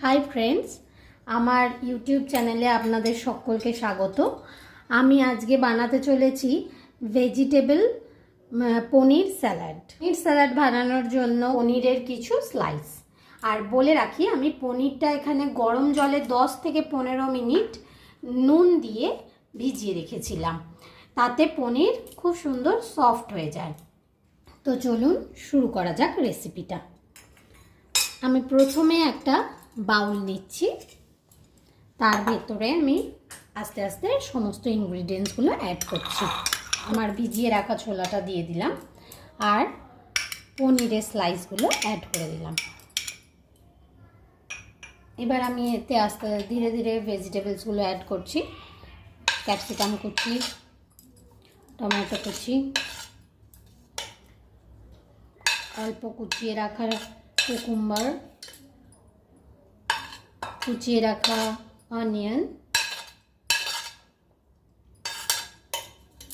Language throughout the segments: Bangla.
হাই ফ্রেন্ডস, আমার ইউটিউব চ্যানেলে আপনাদের সকলকে স্বাগত। আমি আজকে বানাতে চলেছি ভেজিটেবল পনির স্যালাড। পনির স্যালাড বানানোর জন্য পনিরের কিছু স্লাইস, আর বলে রাখি আমি পনিরটা এখানে গরম জলে 10 থেকে 15 মিনিট নুন দিয়ে ভিজিয়ে রেখেছিলাম, তাতে পনির খুব সুন্দর সফট হয়ে যায়। তো চলুন শুরু করা যাক রেসিপিটা। আমি প্রথমে একটা বাউল নিচ্ছি, তার ভেতরে আমি আস্তে আস্তে সমস্ত ইনগ্রিডিয়েন্টসগুলো অ্যাড করছি। আমার ভিজিয়ে রাখা ছোলাটা দিয়ে দিলাম আর পনিরের স্লাইসগুলো অ্যাড করে দিলাম। এবার আমি এতে আস্তে ধীরে ধীরে ভেজিটেবলসগুলো অ্যাড করছি। ক্যাপসিকাম কুচি, টমেটো কুচি, অল্প কুচিয়ে রাখা কুকুম্বার, কুচিয়ে রাখা অনিয়ন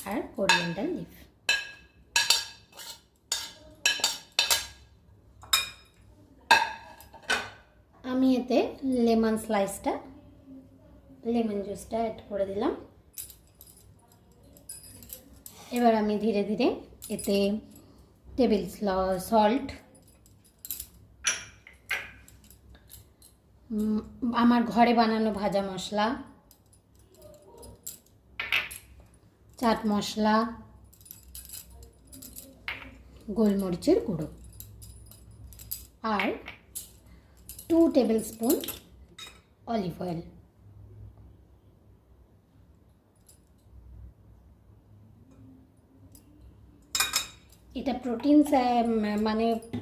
আর কোরিয়েন্ডার লিফ। আমি এতে লেমন জুসটা অ্যাড করে দিলাম। এবার আমি ধীরে ধীরে এতে টেবিল সল্ট, আমার ঘরে বানানো ভাজা মশলা, চাট মশলা, গোলমরিচের গুঁড়ো আর 2 টেবিল স্পুন অলিভ অয়েল। এটা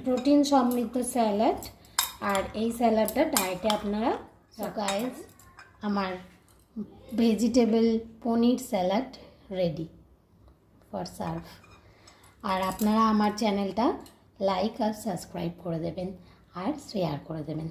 প্রোটিন সমৃদ্ধ স্যালাড, আর এই স্যালাডটা ডায়েটে আপনারা গাইস, আমার vegetable paneer salad ready for serve. আর আপনারা আমার চ্যানেলটা লাইক আর সাবস্ক্রাইব করে দেবেন আর শেয়ার করে দেবেন।